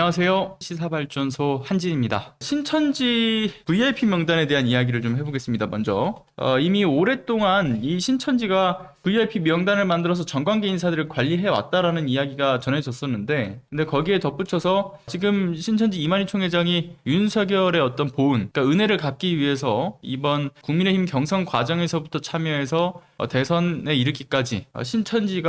안녕하세요. 시사발전소 한진입니다. 신천지 VIP 명단에 대한 이야기를 좀 해보겠습니다. 먼저 이미 오랫동안 이 신천지가 VIP 명단을 만들어서 정관계 인사들을 관리해 왔다라는 이야기가 전해졌었는데, 근데 거기에 덧붙여서 지금 신천지 이만희 총회장이 윤석열의 어떤 보은, 그러니까 은혜를 갚기 위해서 이번 국민의힘 경선 과정에서부터 참여해서 대선에 이르기까지 신천지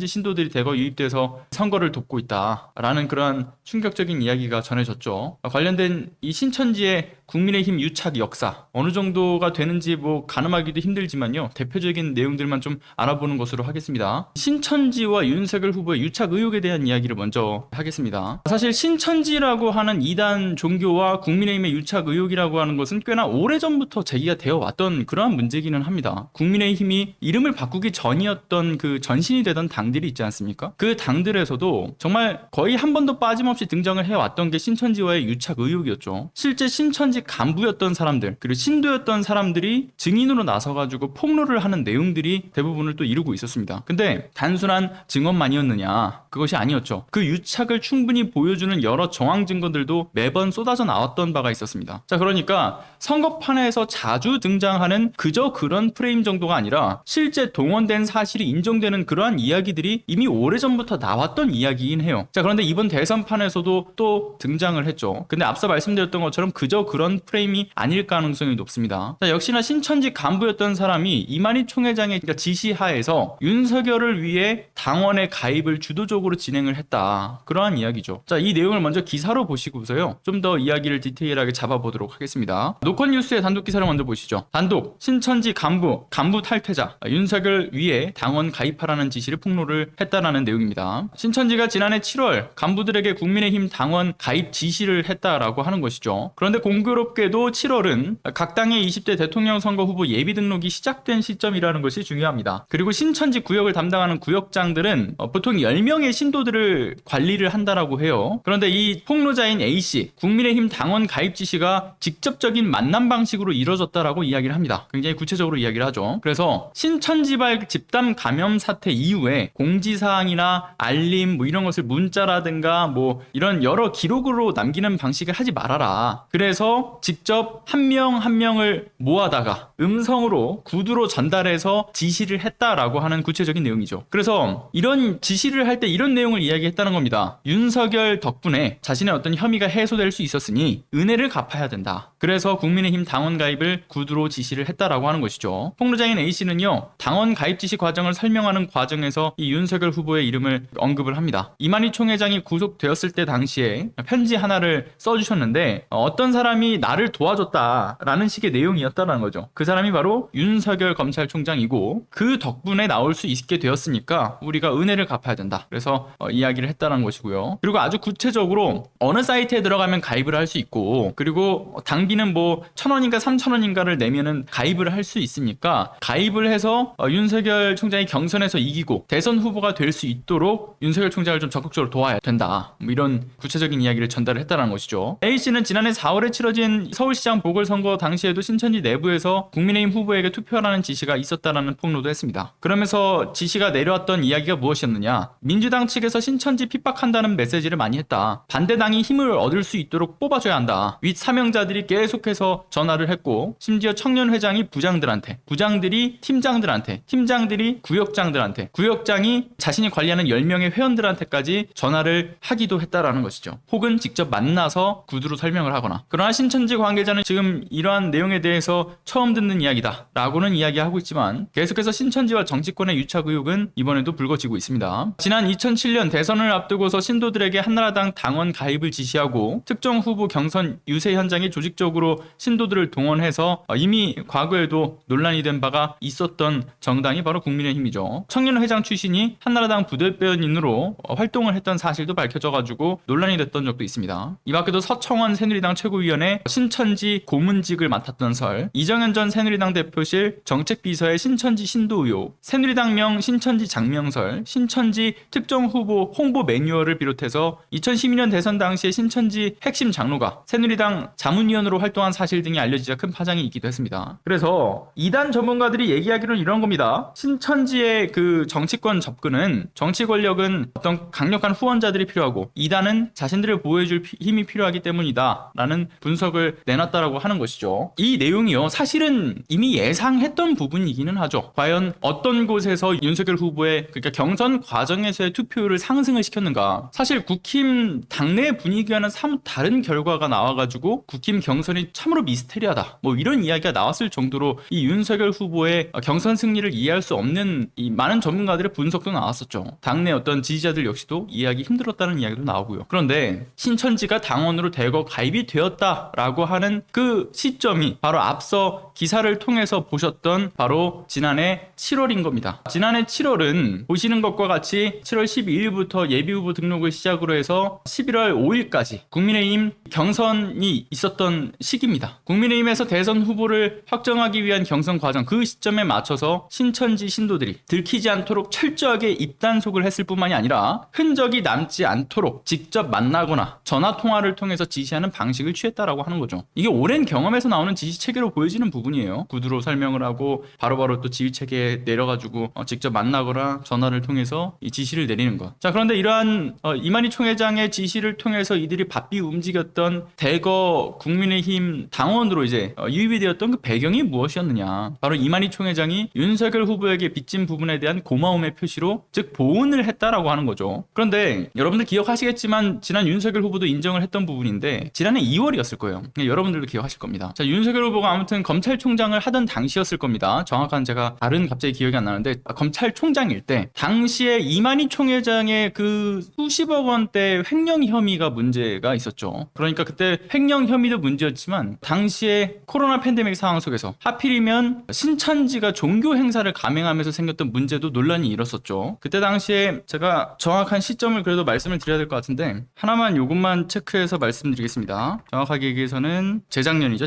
신도들이 대거 유입돼서 선거를 돕고 있다라는 그러한 충격적인 이야기가 전해졌죠. 관련된 이 신천지의 국민의힘 유착 역사 어느 정도가 되는지 뭐 가늠하기도 힘들지만요, 대표적인 내용들만 좀 알아보는 것으로 하겠습니다. 신천지와 윤석열 후보의 유착 의혹에 대한 이야기를 먼저 하겠습니다. 사실 신천지라고 하는 이단 종교와 국민의힘의 유착 의혹이라고 하는 것은 꽤나 오래전부터 제기가 되어 왔던 그러한 문제기는 합니다. 국민의힘이 이름을 바꾸기 전이었던 그 전신이 되던 당들이 있지 않습니까? 그 당들에서도 정말 거의 한 번도 빠짐없이 등장을 해왔던 게 신천지와의 유착 의혹이었죠. 실제 신천지 간부였던 사람들, 그리고 신도였던 사람들이 증인으로 나서가지고 폭로를 하는 내용들이 대부분을 또 이루고 있었습니다. 근데 단순한 증언만이었느냐? 그것이 아니었죠. 그 유착을 충분히 보여주는 여러 정황 증거들도 매번 쏟아져 나왔던 바가 있었습니다. 자, 그러니까 선거판에서 자주 등장하는 그저 그런 프레임 정도가 아니라 실제 동원된 사실이 인정되는 그러한 이야기들이 이미 오래전부터 나왔던 이야기이긴 해요. 자, 그런데 이번 대선판에서도 또 등장을 했죠. 근데 앞서 말씀드렸던 것처럼 그저 그런 프레임이 아닐 가능성이 높습니다. 자, 역시나 신천지 간부였던 사람이 이만희 총회장의 지시하에서 윤석열을 위해 당원의 가입을 주도적으로 진행을 했다, 그러한 이야기죠. 자, 이 내용을 먼저 기사로 보시고서요, 좀 더 이야기를 디테일하게 잡아보도록 하겠습니다. 노컷뉴스의 단독 기사를 먼저 보시죠. 단독: 신천지 간부 탈퇴자, 윤석열 위해 당원 가입하라는 지시를 폭로를 했다라는 내용입니다. 신천지가 지난해 7월 간부들에게 국민의힘 당원 가입 지시를 했다라고 하는 것이죠. 그런데 공교롭게도 7월은 각 당의 20대 대통령 선거 후보 예비 등록이 시작된 시점이라는 것이 중요합니다. 그리고 신천지 구역을 담당하는 구역장들은 보통 10명의 신도들을 관리를 한다라고 해요. 그런데 이 폭로자인 A씨, 국민의힘 당원 가입 지시가 직접적인 만남 방식으로 이루어졌다라고 이야기를 합니다. 굉장히 구체적으로 이야기를 하죠. 그래서 신천지발 집단 감염 사태 이후에 공지사항이나 알림 이런 것을 문자라든가 이런 여러 기록으로 남기는 방식을 하지 말아라. 그래서 직접 한 명 한 명을 모아다가 음성으로 구두로 전달해서 지시를 했다라고 하는 구체적인 내용이죠. 그래서 이런 지시를 할 때 이런 내용을 이야기했다는 겁니다. 윤석열 덕분에 자신의 어떤 혐의가 해소될 수 있었으니 은혜를 갚아야 된다. 그래서 국민의힘 당원 가입을 구두로 지시를 했다라고 하는 것이죠. 폭로자인 A씨는요, 당원 가입 지시 과정을 설명하는 과정에서 이 윤석열 후보의 이름을 언급을 합니다. 이만희 총회장이 구속되었을 때 당시에 편지 하나를 써주셨는데 어떤 사람이 나를 도와줬다라는 식의 내용이었다는 거죠. 그 사람이 바로 윤석열 검찰총장이고 그 덕분에 나올 수 있게 되었으니까 우리가 은혜를 갚아야 된다. 그래서 이야기를 했다는 것이고요. 그리고 아주 구체적으로 어느 사이트에 들어가면 가입을 할 수 있고, 그리고 당비는 1,000원인가 3,000원인가를 내면은 가입을 할 수 있으니까 가입을 해서 윤석열 총장이 경선에서 이기고 대선 후보가 될 수 있도록 윤석열 총장을 좀 적극적으로 도와야 된다. 이런 구체적인 이야기를 전달을 했다는 것이죠. A씨는 지난해 4월에 치러진 서울시장 보궐선거 당시에도 신천지 내부에서 국민의힘 후보에게 투표하라는 지시가 있었다라는 폭로도 했습니다. 그러면서 지시가 내려왔던 이야기가 무엇이었느냐? 민주당 측에서 신천지 핍박한다는 메시지를 많이 했다. 반대당이 힘을 얻을 수 있도록 뽑아줘야 한다. 윗 사명자들이 계속해서 전화를 했고, 심지어 청년회장이 부장들한테, 부장들이 팀장들한테, 팀장들이 구역장들한테, 구역장이 자신이 관리하는 10명의 회원들한테까지 전화를 하기도 했다라는 것이죠. 혹은 직접 만나서 구두로 설명을 하거나. 그러나 신천지 관계자는 지금 이러한 내용에 대해서 처음 듣는 이야기다 라고는 이야기하고 있지만, 계속해서 신천지와 정치권의 유착 의혹은 이번에도 불거지고 있습니다. 지난 2007년 대선을 앞두고서 신도들에게 한나라당 당원 가입을 지시하고 특정 후보 경선 유세 현장에 조직적으로 신도들을 동원해서 이미 과거에도 논란이 된 바가 있었던 정당이 바로 국민의힘이죠. 청년회장 출신이 한나라당 부대변인으로 활동을 했던 사실도 밝혀져가지고 논란이 됐던 적도 있습니다. 이 밖에도 서청원 새누리당 최고위원회, 새누리당의 신천지 고문직을 맡았던 설, 이정현 전 새누리당 대표실 정책비서의 신천지 신도 의혹, 새누리당명 신천지 장명설, 신천지 특정 후보 홍보 매뉴얼을 비롯해서 2012년 대선 당시에 신천지 핵심 장로가 새누리당 자문위원으로 활동한 사실 등이 알려지자 큰 파장이 있기도 했습니다. 그래서 이단 전문가들이 얘기하기로는 이런 겁니다. 신천지의 그 정치권 접근은, 정치 권력은 어떤 강력한 후원자들이 필요하고 이단은 자신들을 보호해줄 힘이 필요하기 때문이다 라는 분석을 내놨다라고 하는 것이죠. 이 내용이요, 사실은 이미 예상했던 부분이기는 하죠. 과연 어떤 곳에서 윤석열 후보의, 그러니까 경선 과정에서의 투표율을 상승을 시켰는가. 사실 국힘 당내 분위기와는 사뭇 다른 결과가 나와가지고 국힘 경선이 참으로 미스테리하다, 뭐 이런 이야기가 나왔을 정도로 이 윤석열 후보의 경선 승리를 이해할 수 없는 이 많은 전문가들의 분석도 나왔었죠. 당내 어떤 지지자들 역시도 이해하기 힘들었다는 이야기도 나오고요. 그런데 신천지가 당원으로 대거 가입이 되었다라고 하는 그 시점이 바로 앞서 기사를 통해서 보셨던 바로 지난해 7월인 겁니다. 지난해 7월은 보시는 것과 같이 7월 12일부터 예비후보 등록을 시작으로 해서 11월 5일까지 국민의힘 경선이 있었던 시기입니다. 국민의힘에서 대선 후보를 확정하기 위한 경선 과정, 그 시점에 맞춰서 신천지 신도들이 들키지 않도록 철저하게 입단속을 했을 뿐만이 아니라 흔적이 남지 않도록 직접 만나거나 전화 통화를 통해서 지시하는 방식을 취했다라고 하는 거죠. 이게 오랜 경험에서 나오는 지시 체계로 보여지는 부분이에요. 구두로 설명을 하고 바로바로 또 지휘 체계에 내려가지고 직접 만나거나 전화를 통해서 이 지시를 내리는 것. 자, 그런데 이러한 이만희 총회장의 지시를 통해서 이들이 바삐 움직였던 대거 국민의힘 당원으로 이제 유입이 되었던 그 배경이 무엇이었느냐. 바로 이만희 총회장이 윤석열 후보에게 빚진 부분에 대한 고마움의 표시로, 즉 보은을 했다라고 하는 거죠. 그런데 여러분들 기억하시겠지만 지난 윤석열 후보도 인정을 했던 부분인데 지난해 2월이었을 거예요. 여러분들도 기억하실 겁니다. 자, 윤석열 후보가 아무튼 검찰총장을 하던 당시였을 겁니다. 정확한 제가 다른 갑자기 기억이 안 나는데 검찰총장일 때 당시에 이만희 총회장의 그 수십억 원대 횡령 혐의가 문제가 있었죠. 그러니까 그때 횡령 혐의도 문제였지만 당시에 코로나 팬데믹 상황 속에서 하필이면 신천지가 종교 행사를 감행하면서 생겼던 문제도 논란이 일었었죠. 그때 당시에 제가 정확한 시점을 그래도 말씀을 드려야 될 것 같은데 하나만 요것만 체크해서 말씀드리겠습니다. 정확하게 얘기해서는 재작년이죠.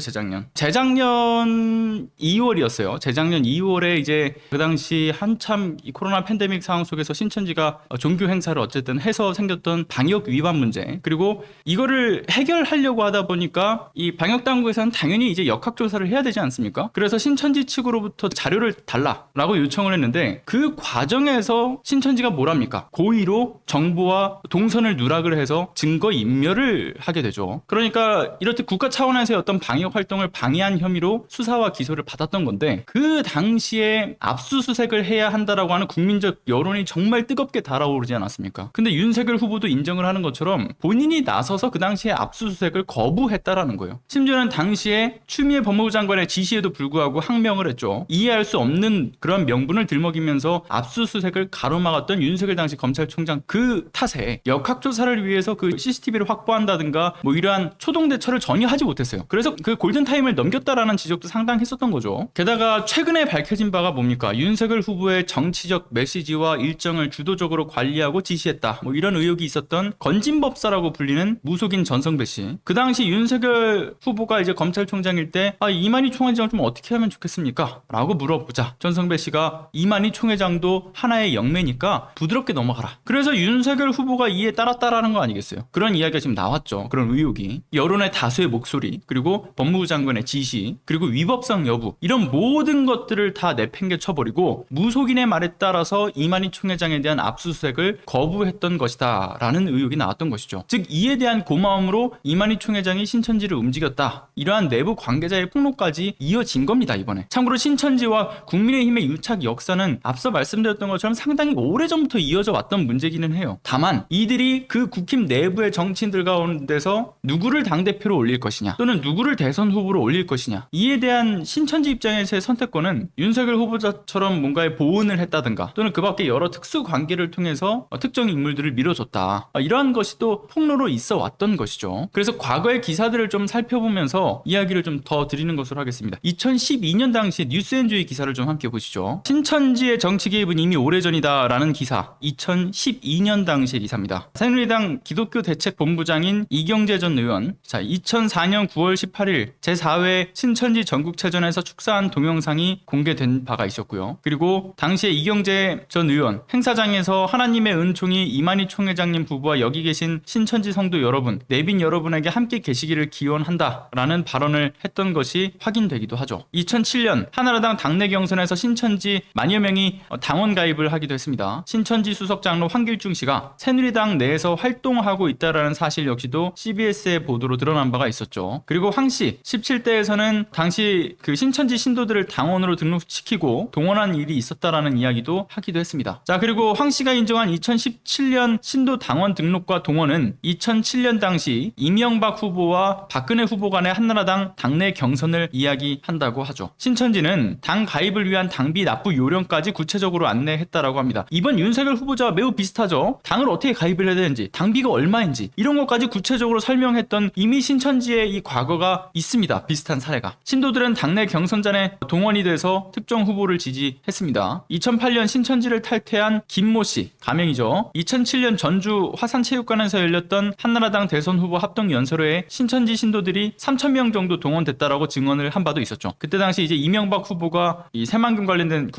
재작년 2월이었어요. 재작년 2월에 이제 그 당시 한참 이 코로나 팬데믹 상황 속에서 신천지가 종교 행사를 어쨌든 해서 생겼던 방역 위반 문제, 그리고 이거를 해결하려고 하다 보니까 이 방역 당국에서는 당연히 이제 역학조사를 해야 되지 않습니까? 그래서 신천지 측으로부터 자료를 달라라고 요청을 했는데 그 과정에서 신천지가 뭐랍니까? 고의로 정보와 동선을 누락을 해서 증거 인멸을 하게 되죠. 그러니까 이렇듯 국가 차원에서의 어떤 방역 활동을 방해한 혐의로 수사와 기소를 받았던 건데 그 당시에 압수수색을 해야 한다라고 하는 국민적 여론이 정말 뜨겁게 달아오르지 않았습니까? 근데 윤석열 후보도 인정을 하는 것처럼 본인이 나서서 그 당시에 압수수색을 거부했다라는 거예요. 심지어는 당시에 추미애 법무부 장관의 지시에도 불구하고 항명을 했죠. 이해할 수 없는 그런 명분을 들먹이면서 압수수색을 가로막았던 윤석열 당시 검찰총장 그 탓에 역학조사를 위해서 그 CCTV를 확보한다든가 뭐 이러한 초동 대처를 전혀 하지 못했어요. 그래서 그 골든타임을 넘겼다라는 지적도 상당했었던 거죠. 게다가 최근에 밝혀진 바가 뭡니까? 윤석열 후보의 정치적 메시지와 일정을 주도적으로 관리하고 지시했다, 뭐 이런 의혹이 있었던 건진법사라고 불리는 무속인 전성배 씨. 그 당시 윤석열 후보가 이제 검찰총장일 때 이만희 총회장을 좀 어떻게 하면 좋겠습니까? 라고 물어보자 전성배 씨가 이만희 총회장도 하나의 영매니까 부드럽게 넘어가라. 그래서 윤석열 후보가 이에 따랐다라는 거 아니겠어요? 그런 이야기가 지금 나왔죠. 그런 의혹이. 여론의 다수의 목소리, 그리고 법무부 장관의 지시, 그리고 위법성 여부, 이런 모든 것들을 다 내팽개쳐버리고 무속인의 말에 따라서 이만희 총회장에 대한 압수수색을 거부했던 것이다 라는 의혹이 나왔던 것이죠. 즉 이에 대한 고마움으로 이만희 총회장이 신천지를 움직였다, 이러한 내부 관계자의 폭로까지 이어진 겁니다. 이번에 참고로 신천지와 국민의힘의 유착 역사는 앞서 말씀드렸던 것처럼 상당히 오래전부터 이어져 왔던 문제기는 해요. 다만 이들이 그 국힘 내부의 정치인들 가운데서 누구를 당대표로 올릴 것이냐, 또는 누구를 대선 후보로 올릴 것이냐, 이에 대한 신천지 입장에서의 선택권은 윤석열 후보자처럼 뭔가의 보은을 했다든가, 또는 그 밖에 여러 특수 관계를 통해서 특정 인물들을 밀어줬다, 이러한 것이 또 폭로로 있어 왔던 것이죠. 그래서 과거의 기사들을 좀 살펴보면서 이야기를 좀 더 드리는 것으로 하겠습니다. 2012년 당시 뉴스앤주의 기사를 좀 함께 보시죠. 신천지의 정치 개입은 이미 오래전이다 라는 기사, 2012년 당시의 기사입니다. 새누리당 기독교 대책본부장인 이경재 전 의원, 자, 2004년 9월 18일 제4회 신천지 전국체전에서 축사한 동영상이 공개된 바가 있었고요. 그리고 당시에 이경재 전 의원 행사장에서 하나님의 은총이 이만희 총회장님 부부와 여기 계신 신천지 성도 여러분, 내빈 여러분에게 함께 계시기를 기원한다 라는 발언을 했던 것이 확인되기도 하죠. 2007년 한나라당 당내 경선에서 신천지 만여 명이 당원 가입을 하기도 했습니다. 신천지 수석 장로 황길중 씨가 새누리당 내에서 활동하고 있다라는 사실 역시도 CBS의 보도로 드러난 바가 있었죠. 그리고 황 씨 17대에서는 당시 그 신천지 신도들을 당원으로 등록시키고 동원한 일이 있었다라는 이야기도 하기도 했습니다. 자, 그리고 황 씨가 인정한 2017년 신도 당원 등록과 동원은 2007년 당시 이명박 후보와 박근혜 후보 간의 한나라당 당내 경선을 이야기한다고 하죠. 신천지는 당 가입을 위한 당비 납부 요령까지 구체적으로 안내했다라고 합니다. 이번 윤석열 후보자와 매우 비슷하죠. 당을 어떻게 가입을 해야 되는지, 당비가 얼마인지 이런 것까지 구체적으로 설명했던 이미 신천지의 이 과거가 있습니다. 비슷한 사례가. 신도들은 당내 경선전에 동원이 돼서 특정 후보를 지지했습니다. 2008년 신천지를 탈퇴한 김모 씨, 가명이죠. 2007년 전주 화산체육관에서 열렸던 한나라당 대선 후보 합동 연설회에 신천지 신도들이 3,000명 정도 동원됐다라고 증언을 한 바도 있었죠. 그때 당시 이제 이명박 후보가 이 새만금 관련된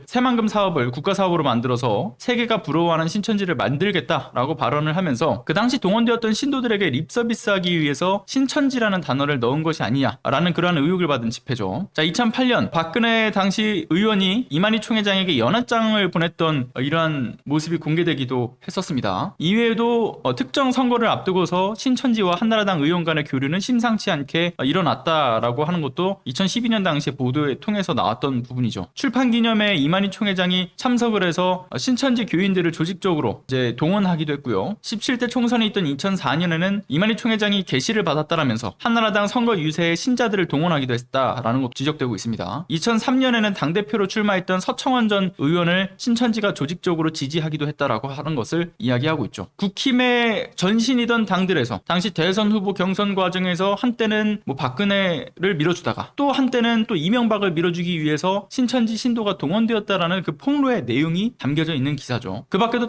새만금 사업을 국가 사업으로 만들어서 세계가 부러워하는 신천지를 만들겠다라고 발언을 하면서 그 당시 동원되었던 신도들에게 립서비스하기 위해서 신천지라는 단어를 넣은 것이 아니냐라는 그러한 의혹을 받은 집회죠. 자, 2008년 박근혜 당시 의원이 이만희 총회장에게 연합장을 보냈던 이러한 모습이 공개되기도 했었습니다. 이외에도 특정 선거를 앞두고서 신천지와 한나라당 의원 간의 교류는 심상치 않게 일어났다라고 하는 것도 2012년 당시 보도에 통해서 나왔던 부분이죠. 출판 기념회에 이만희 총회장이 참석을 해서 신천지 교인들을 조직적으로 이제 동원하기도 했고요. 17대 총선이 있던 2004년에는 이만희 총회장이 계시를 받았다라면서 한나라당 선거 유세에 신자들을 동원하기도 했다라는 것도 지적되고 있습니다. 2003년에는 당대표로 출마했던 서청원 전 의원을 신천지가 조직적으로 지지하기도 했다라고 하는 것을 이야기하고 있죠. 국힘의 전신이던 당들에서 당시 대선 후보 경선 과정에서 한때는 박근혜를 밀어주다가 또 한때는 또 이명박을 밀어주기 위해서 신천지 신도가 동원되었다라는 그 폭로의 내용이 담겨져 있는 기사죠. 그 밖에도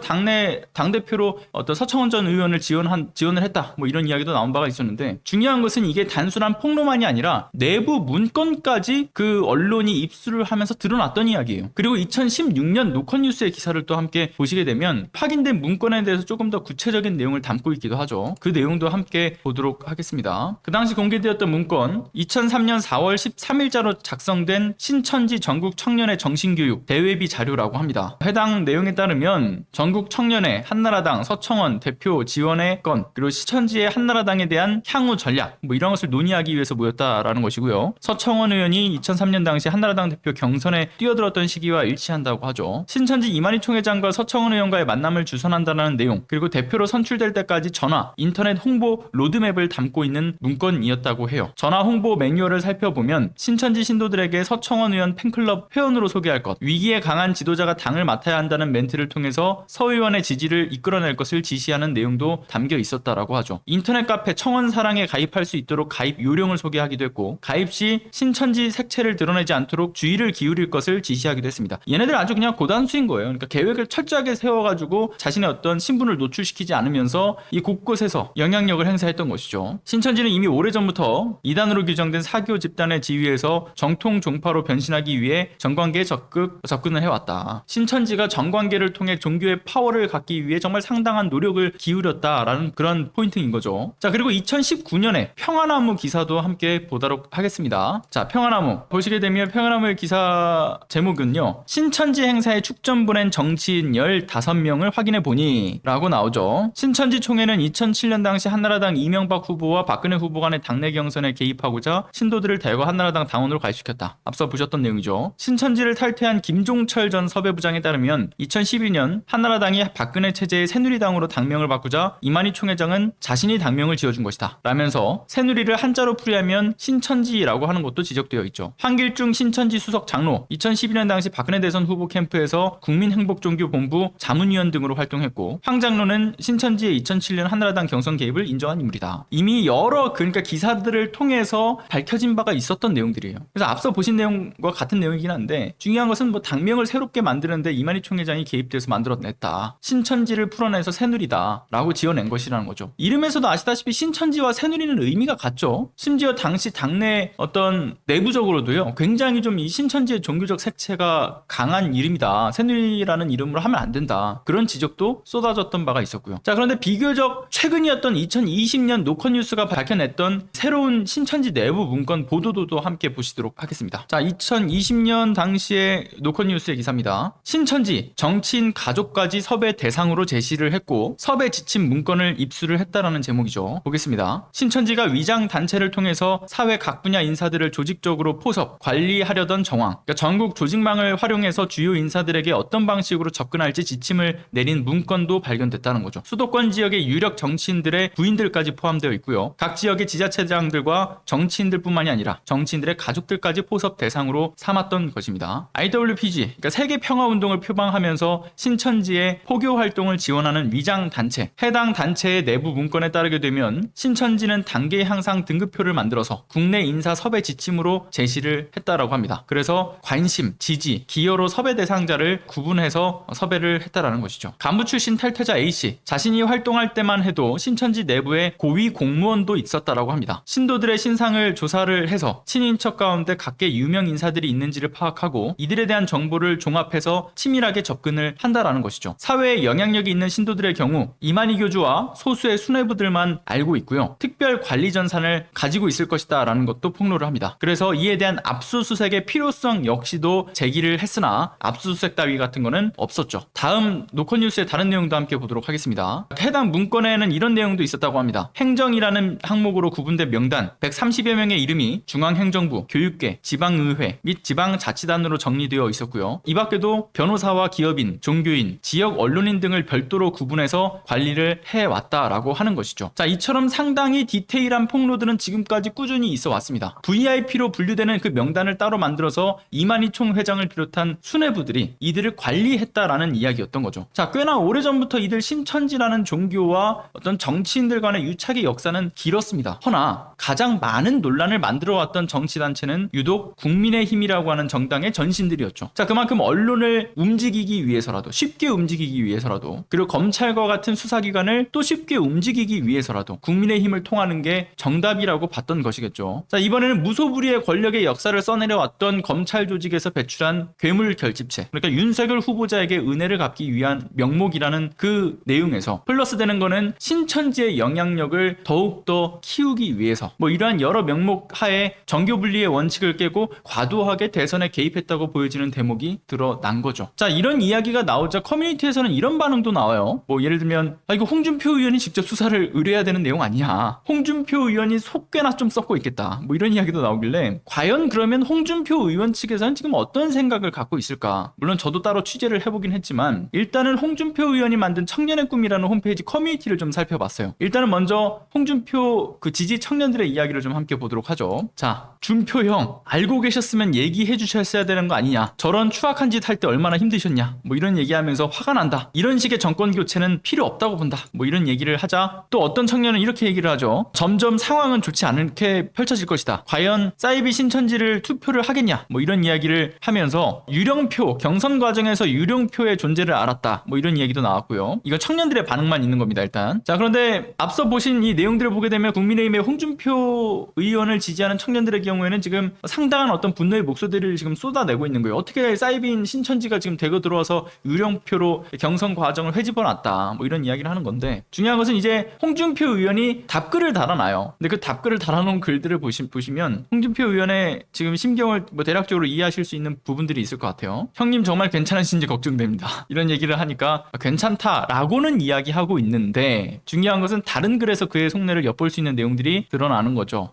당대표로 어떤 서청원 전 의원을 지원을 했다 이런 이야기도 나온 바가 있었는데, 중요한 것은 이게 단순한 폭로만이 아니라 내부 문건까지 그 언론이 입수를 하면서 드러났던 이야기예요. 그리고 2016년 노컷뉴스의 기사를 또 함께 보시게 되면 확인된 문건에 대해서 조금 더 구체적인 내용을 담고 있기도 하죠. 그 내용도 함께 보도록 하겠습니다. 그 당시 공개되었던 문건, 2003년 4월 13일자로 작성된 신천지 전국 청년회 정신교육 대회비 자료라고 합니다. 해당 내용에 따르면 전국 청년회 한나라당 서청원 대표 지원의 건, 그리고 신천지의 한나라당에 대한 향후 전략 이런 것을 논의하기 위해서 모였다라는 것이고요. 서청원 의원이 2003년 당시 한나라당 대표 경선에 뛰어들었던 시기와 일치한다고 하죠. 신천지 이만희 총회장과 서청원 의원과의 만남을 주선한다는 내용, 그리고 대표로 선출될 때까지 전화, 인터넷 홍보 로드맵을 담고 있는 문건이었다고 해요. 전화 홍보 매뉴얼을 살펴보면 신천지 신도들에게 서청원 의원 팬클럽 회원으로 소개할 것, 위기에 강한 지도자가 당을 맡아야 한다는 멘트를 통해서 서 의원의 지지를 이끌어낼 것을 지시하는 내용도 담겨 있었다라고 하죠. 인터넷 카페 청원사랑에 가입할 수 있도록 가입 요령을 소개하기도 했고, 가입 시 신천지 색채를 드러내지 않도록 주의를 기울일 것을 지시하기도 했습니다. 얘네들 아주 그냥 고단수인 거예요. 그러니까 계획을 철저하게 세워가지고 자신의 어떤 신분을 노출시키지 않으면서 이 곳곳에서 영향력을 행사했던 것이죠. 신천지는 이미 오래전부터 이단으로 규정된 사교 집단의 지위에서 정통 종파로 변신하기 위해 정관계에 접근을 해왔다. 신천지가 정관계를 통해 종교의 파워를 갖기 위해 정말 상당한 노력을 기울였다라는 그런 포인트인 거죠. 자, 그리고 2019년에 평화나무 기사도 함께 보도록 하겠습니다. 자, 평화나무 보시게 되면 평화나무의 기사 제목은요, 신천지 행사에 축전 보낸 정치인 15명을 확인해 보니 라고 나오죠. 신천지 총회는 2007년 당시 한나라당 이명박 후보와 박근혜 후보 간의 당내 경선에 개입하고자 신도들을 대거 한나라당 당원으로 가입시켰다. 앞서 보셨던 내용이죠. 신천지를 탈퇴한 김종철 전 섭외부장에 따르면 2012년 한나라당이 박근혜 체제의 새누리당으로 당명을 바꾸자 이만희 총회장은 자신이 당명을 지어준 것이다 라면서 새누리를 한자로 풀이하면 신천지라고 하는 것도 지적되어 있죠. 황길중 신천지 수석 장로, 2012년 당시 박근혜 대선 후보 캠프에서 국민행복종교본부 자문위원 등으로 활동했고, 황 장로는 신천지의 2007년 한나라당 경선 개입을 인정한 인물이다. 이미 여러 그러니까 기사들을 통해서 밝혀진 바가 있었던 내용들이에요. 그래서 앞서 보신 내용과 같은 내용이긴 한데, 중요한 것은 당명을 새롭게 만드는데 이만희 총회장이 개입돼서 만들어냈다. 신천지를 풀어내서 새누리다 라고 지어낸 것이라는 거죠. 이름에서도 아시다시피 신천지와 신천지와 새누리는 의미가 같죠. 심지어 당시 당내 어떤 내부적으로도요, 굉장히 좀 이 신천지의 종교적 색채가 강한 이름이다, 새누리라는 이름으로 하면 안 된다, 그런 지적도 쏟아졌던 바가 있었고요. 자, 그런데 비교적 최근이었던 2020년 노컷뉴스가 밝혀냈던 새로운 신천지 내부 문건 보도도 함께 보시도록 하겠습니다. 자, 2020년 당시의 노컷뉴스의 기사입니다. 신천지 정치인 가족까지 섭외 대상으로 제시를 했고 섭외 지침 문건을 입수를 했다라는 제목이죠. 보겠습니다. 신천지가 위장 단체를 통해서 사회 각 분야 인사들을 조직적으로 포섭, 관리하려던 정황, 그러니까 전국 조직망을 활용해서 주요 인사들에게 어떤 방식으로 접근할지 지침을 내린 문건도 발견됐다는 거죠. 수도권 지역의 유력 정치인들의 부인들까지 포함되어 있고요. 각 지역의 지자체장들과 정치인들뿐만이 아니라 정치인들의 가족들까지 포섭 대상으로 삼았던 것입니다. IWPG, 그러니까 세계 평화운동을 표방하면서 신천지의 포교 활동을 지원하는 위장 단체, 해당 단체의 내부 문건에 따르게 되면 신천지는 단계 향상 등급표를 만들어서 국내 인사 섭외 지침으로 제시를 했다라고 합니다. 그래서 관심, 지지, 기여로 섭외 대상자를 구분해서 섭외를 했다라는 것이죠. 간부 출신 탈퇴자 A씨, 자신이 활동할 때만 해도 신천지 내부에 고위 공무원도 있었다라고 합니다. 신도들의 신상을 조사를 해서 친인척 가운데 각계 유명 인사들이 있는지를 파악하고 이들에 대한 정보를 종합해서 치밀하게 접근을 한다라는 것이죠. 사회에 영향력이 있는 신도들의 경우 이만희 교주와 소수의 수뇌부들만 알고 있고요. 특별 관리 전산을 가지고 있을 것이다 라는 것도 폭로를 합니다. 그래서 이에 대한 압수수색의 필요성 역시도 제기를 했으나 압수수색 따위 같은 거는 없었죠. 다음 노컷뉴스의 다른 내용도 함께 보도록 하겠습니다. 해당 문건에는 이런 내용도 있었다고 합니다. 행정이라는 항목으로 구분된 명단 130여 명의 이름이 중앙행정부, 교육계, 지방의회 및 지방자치단으로 정리되어 있었고요. 이 밖에도 변호사와 기업인, 종교인, 지역 언론인 등을 별도로 구분해서 관리를 해왔다라고 하는 것이죠. 자, 이처럼 상당히 디테일한 폭로들은 지금까지 꾸준히 있어 왔습니다. VIP로 분류되는 그 명단을 따로 만들어서 이만희 총회장을 비롯한 수뇌부들이 이들을 관리했다라는 이야기였던 거죠. 자, 꽤나 오래전부터 이들 신천지라는 종교와 어떤 정치인들 간의 유착의 역사는 길었습니다. 허나 가장 많은 논란을 만들어왔던 정치단체는 유독 국민의힘이라고 하는 정당의 전신들이었죠. 자, 그만큼 언론을 움직이기 위해서라도, 쉽게 움직이기 위해서라도, 그리고 검찰과 같은 수사기관을 또 쉽게 움직이기 위해서라도 국민의힘을 통하는 게 정답이라고 봤던 것이겠죠. 자, 이번에는 무소불위의 권력의 역사를 써내려왔던 검찰 조직에서 배출한 괴물 결집체, 그러니까 윤석열 후보자에게 은혜를 갚기 위한 명목이라는 그 내용에서 플러스되는 거는 신천지의 영향력을 더욱더 키우기 위해서 이러한 여러 명목 하에 정교분리의 원칙을 깨고 과도하게 대선에 개입했다고 보여지는 대목이 드러난 거죠. 자, 이런 이야기가 나오자 커뮤니티에서는 이런 반응도 나와요. 예를 들면 이거 홍준표 의원이 직접 수사를 의뢰해야 되는 내용 아니야, 홍준표 의원이 속죄나 좀 썩고 있겠다, 이런 이야기도 나오길래 과연 그러면 홍준표 의원 측에서는 지금 어떤 생각을 갖고 있을까. 물론 저도 따로 취재를 해보긴 했지만 일단은 홍준표 의원이 만든 청년의 꿈이라는 홈페이지 커뮤니티를 좀 살펴봤어요. 일단은 먼저 홍준표 그 지지 청년들의 이야기를 좀 함께 보도록 하죠. 자, 준표 형 알고 계셨으면 얘기해 주셨어야 되는 거 아니냐, 저런 추악한 짓 할 때 얼마나 힘드셨냐, 이런 얘기하면서 화가 난다, 이런 식의 정권 교체는 필요 없다고 본다, 이런 얘기를 하자 또 어떤 청년은 이렇게 얘기를 하죠. 점점 상황은 좋지 않게 펼쳐질 것이다, 과연 사이비 신천지를 투표를 하겠냐, 이런 이야기를 하면서 유령표, 경선 과정에서 유령표의 존재를 알았다, 이런 이야기도 나왔고요. 이건 청년들의 반응만 있는 겁니다, 일단. 자, 그런데 앞서 보신 이 내용들을 보게 되면 국민의힘의 홍준표 의원을 지지하는 청년들의 경우에는 지금 상당한 어떤 분노의 목소리를 지금 쏟아내고 있는 거예요. 어떻게 사이비인 신천지가 지금 대거 들어와서 유령표로 경선 과정을 회집어놨다, 이런 이야기를 하는 건데, 중요한 것은 이제 홍준표 의원이 답글을 달아놔요. 근데 그 답글을 달아놓은 글들을 보시면 홍준표 의원의 지금 심경을 대략적으로 이해하실 수 있는 부분들이 있을 것 같아요. 형님 정말 괜찮으신지 걱정됩니다, 이런 얘기를 하니까 괜찮다라고는 이야기하고 있는데, 중요한 것은 다른 글에서 그의 속내를 엿볼 수 있는 내용들이 드러나는 거죠.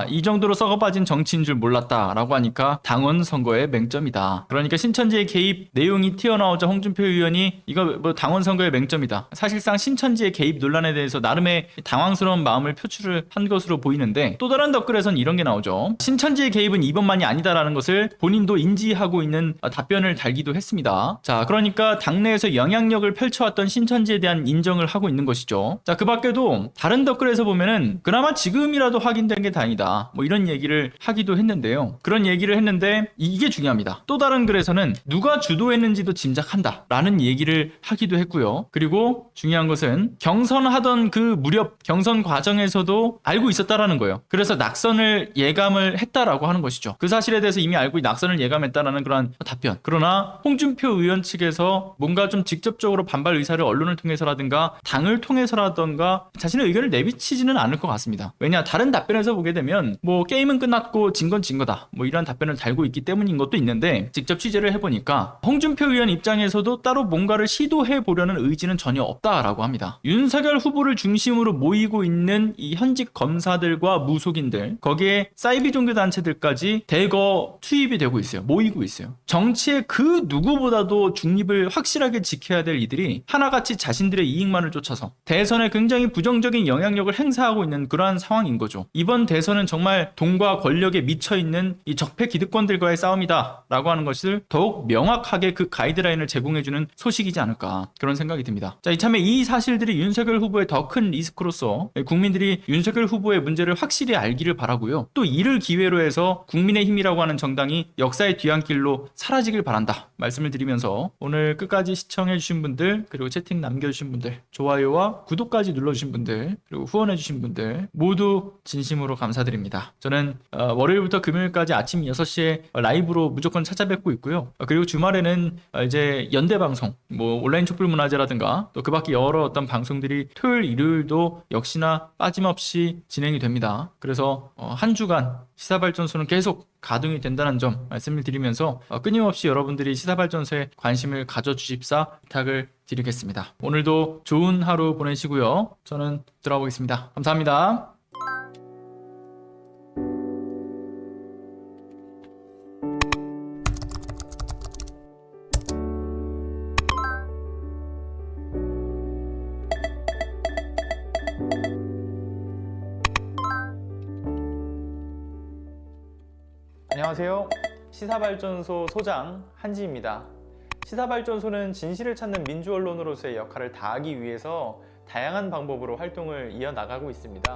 이 정도로 썩어빠진 정치인 줄 몰랐다라고 하니까 당원 선거의 맹점이다. 그러니까 신천지의 개입 내용이 튀어나오자 홍준표 의원이 이거 당원 선거의 맹점이다, 사실상 신천지의 개입 논란에 대해서 나름의 당황스러운 마음을 표출을 한 것으로 보이는데, 또 다른 댓글에선 이런 게 나오죠. 신천지의 개입은 이번만이 아니다라는 것을 본인도 인지하고 있는 답변을 달기도 했습니다. 자, 그러니까 당내에서 영향력을 펼쳐왔던 신천지에 대한 인정을 하고 있는 것이죠. 자, 그 밖에도 다른 댓글에서 보면은 그나마 지금이라도 확인된 게 다행이다, 이런 얘기를 하기도 했는데요. 그런 얘기를 했는데 이게 중요합니다. 또 다른 글에서는 누가 주도했는지도 짐작한다 라는 얘기를 하기도 했고요. 그리고 중요한 것은 경선하던 그 무렵 경선 과정에서도 알고 있었다라는 거예요. 그래서 낙선을 예감을 했다라고 하는 것이죠. 그 사실에 대해서 이미 알고 낙선을 예감했다라는 그런 답변. 그러나 홍준표 의원 측에서 뭔가 좀 직접적으로 반발 의사를 언론을 통해서라든가 당을 통해서라든가 자신의 의견을 내비치지는 않을 것 같습니다. 왜냐, 다른 답변에서 보게 되면 뭐 게임은 끝났고 진 건 진 거다, 뭐 이런 답변을 달고 있기 때문인 것도 있는데, 직접 취재를 해보니까 홍준표 의원 입장에서도 따로 뭔가를 시도해 보려는 의지는 전혀 없다라고 합니다. 윤석열 후보를 중심으로 모이고 있는 이 현직 검사들과 무속인들, 거기에 사이비 종교 단체들까지 대거 투입이 되고 있어요. 모이고 있어요. 정치의 그 누구보다도 중립을 확실하게 지켜야 될 이들이 하나같이 자신들의 이익만을 쫓아서 대선에 굉장히 부정적인 영향력을 행사하고 있는 그러한 상황인 거죠. 이번 대선은 정말 돈과 권력에 미쳐있는 이 적폐 기득권들과의 싸움이다 라고 하는 것을 더욱 명확하게 그 가이드라인을 제공해주는 소식이지 않을까, 그런 생각이 듭니다. 자, 이참에 이 사실들이 윤석열 후보의 더 큰 리스크로서 국민들이 윤석열 후보의 문제를 확실히 알기를 바라고요. 또 이를 기회로 해서 국민의힘이라고 하는 정당이 역사의 뒤안길로 사라지길 바란다 말씀을 드리면서, 오늘 끝까지 시청해주신 분들, 그리고 채팅 남겨주신 분들, 좋아요와 구독까지 눌러주신 분들, 그리고 후원해주신 분들 모두 진심으로 감사드립니다. 저는 월요일부터 금요일까지 아침 6시에 라이브로 무조건 찾아뵙고 있고요. 그리고 주말에는 이제 연대방송, 뭐 온라인 촛불문화제라든가 또 그 밖에 여러 어떤 방송들이 토요일, 일요일도 역시나 빠짐없이 진행이 됩니다. 그래서 한 주간 시사발전소는 계속 가동이 된다는 점 말씀을 드리면서 끊임없이 여러분들이 시사발전소에 관심을 가져주십사 부탁을 드리겠습니다. 오늘도 좋은 하루 보내시고요. 저는 들어가 보겠습니다. 감사합니다. 안녕하세요. 시사발전소 소장 한지입니다. 시사발전소는 진실을 찾는 민주언론으로서의 역할을 다하기 위해서 다양한 방법으로 활동을 이어나가고 있습니다.